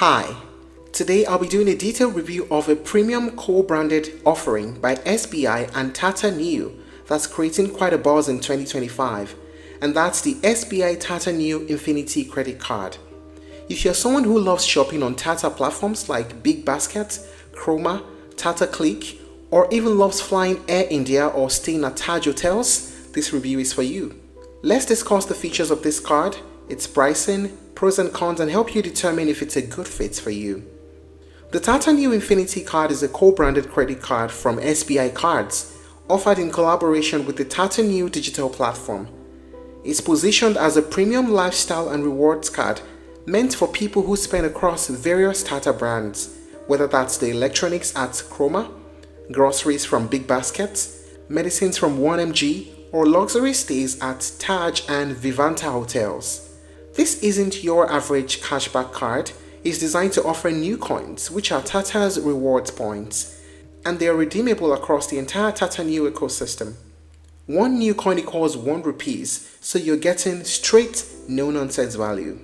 Hi, today I'll be doing a detailed review of a premium co-branded offering by SBI and Tata Neu that's creating quite a buzz in 2025, and that's the SBI Tata Neu Infinity Credit Card. If you're someone who loves shopping on Tata platforms like Big Basket, Chroma, Tata Click, or even loves flying Air India or staying at Taj hotels, this review is for you. Let's discuss the features of this card, its pricing, pros and cons, and help you determine if it's a good fit for you. The Tata Neu Infinity card is a co-branded credit card from SBI Cards, offered in collaboration with the Tata Neu digital platform. It's positioned as a premium lifestyle and rewards card meant for people who spend across various Tata brands, whether that's the electronics at Chroma, groceries from Big Baskets, medicines from 1MG, or luxury stays at Taj and Vivanta hotels. This isn't your average cashback card. It's designed to offer NeuCoins, which are Tata's rewards points, and they are redeemable across the entire Tata Neu ecosystem. One NeuCoin equals 1 rupees, so you're getting straight, no-nonsense value.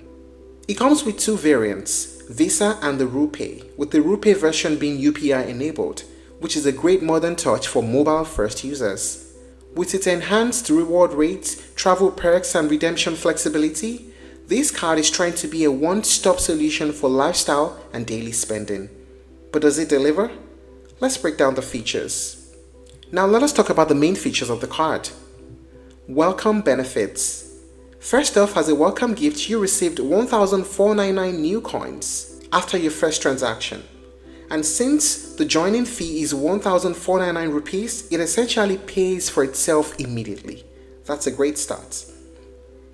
It comes with two variants, Visa and the RuPay, with the RuPay version being UPI enabled, which is a great modern touch for mobile-first users. With its enhanced reward rates, travel perks, and redemption flexibility, this card is trying to be a one-stop solution for lifestyle and daily spending. But does it deliver? Let's break down the features. Now let us talk about the main features of the card. Welcome benefits. First off, as a welcome gift, you received 1,499 NeuCoins after your first transaction. And since the joining fee is 1,499 rupees, it essentially pays for itself immediately. That's a great start.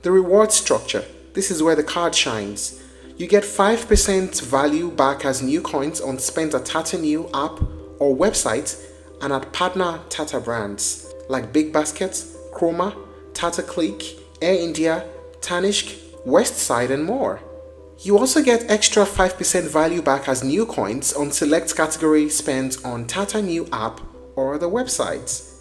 The reward structure. This is where the card shines. You get 5% value back as NeuCoins on spent at Tata Neu app or website and at partner Tata brands like Big Basket, Chroma, Tata Click, Air India, Tanishq, Westside, and more. You also get extra 5% value back as NeuCoins on select category spent on Tata Neu app or the website.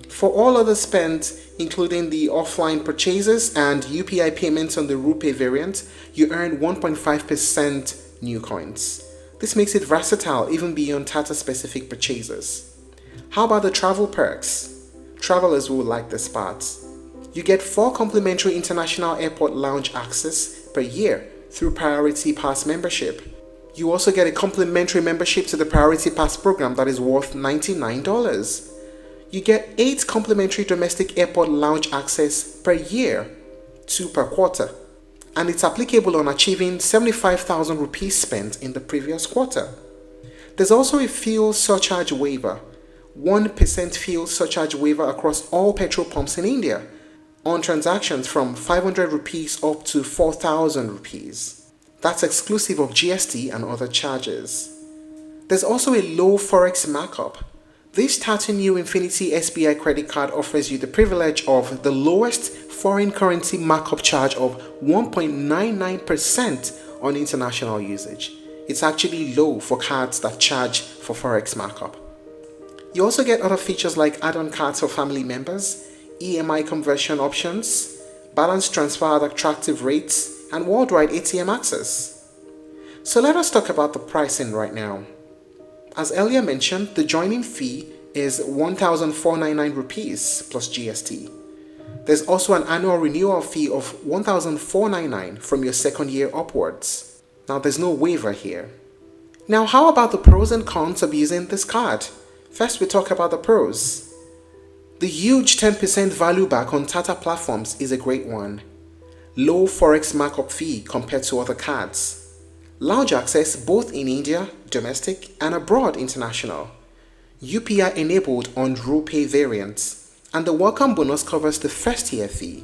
For all other spend, including the offline purchases and UPI payments on the RuPay variant, you earn 1.5% NeuCoins. This makes it versatile even beyond Tata-specific purchases. How about the travel perks? Travelers will like this part. You get 4 complimentary international airport lounge access per year through Priority Pass membership. You also get a complimentary membership to the Priority Pass program that is worth $99. You get 8 complimentary domestic airport lounge access per year, 2 per quarter, and it's applicable on achieving 75,000 rupees spent in the previous quarter. There's also a fuel surcharge waiver, 1% fuel surcharge waiver across all petrol pumps in India, on transactions from 500 rupees up to 4,000 rupees. That's exclusive of GST and other charges. There's also a low forex markup. This Tata Neu Infinity SBI credit card offers you the privilege of the lowest foreign currency markup charge of 1.99% on international usage. It's actually low for cards that charge for forex markup. You also get other features like add-on cards for family members, EMI conversion options, balance transfer at attractive rates, and worldwide ATM access. So let us talk about the pricing right now. As earlier mentioned, the joining fee is 1,499 rupees plus GST. There's also an annual renewal fee of 1,499 from your second year upwards. Now there's no waiver here. Now how about the pros and cons of using this card? First we talk about the pros. The huge 10% value back on Tata platforms is a great one. Low forex markup fee compared to other cards. Lounge access both in India, domestic, and abroad international. UPI enabled on RuPay variants. And the welcome bonus covers the first year fee.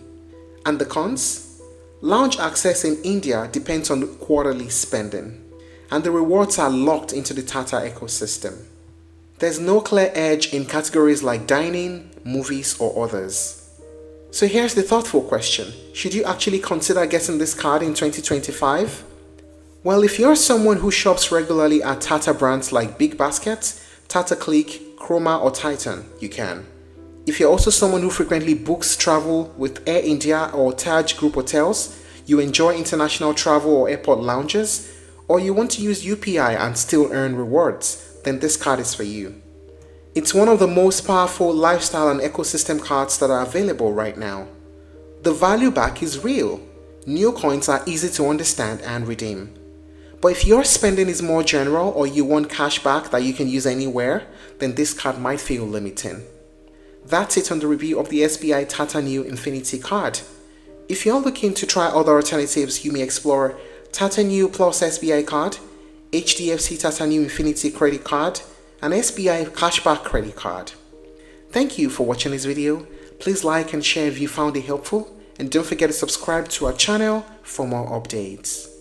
And the cons? Lounge access in India depends on quarterly spending. And the rewards are locked into the Tata ecosystem. There's no clear edge in categories like dining, movies, or others. So here's the thoughtful question. Should you actually consider getting this card in 2025? Well, if you're someone who shops regularly at Tata brands like Big Basket, Tata Click, Chroma, or Titan, you can. If you're also someone who frequently books travel with Air India or Taj Group hotels, you enjoy international travel or airport lounges, or you want to use UPI and still earn rewards, then this card is for you. It's one of the most powerful lifestyle and ecosystem cards that are available right now. The value back is real. NeuCoins are easy to understand and redeem. But if your spending is more general or you want cash back that you can use anywhere, then this card might feel limiting. That's it on the review of the SBI Tata Neu Infinity card. If you're looking to try other alternatives, you may explore Tata Neu Plus SBI card, HDFC Tata Neu Infinity credit card, and SBI Cashback credit card. Thank you for watching this video. Please like and share if you found it helpful, and don't forget to subscribe to our channel for more updates.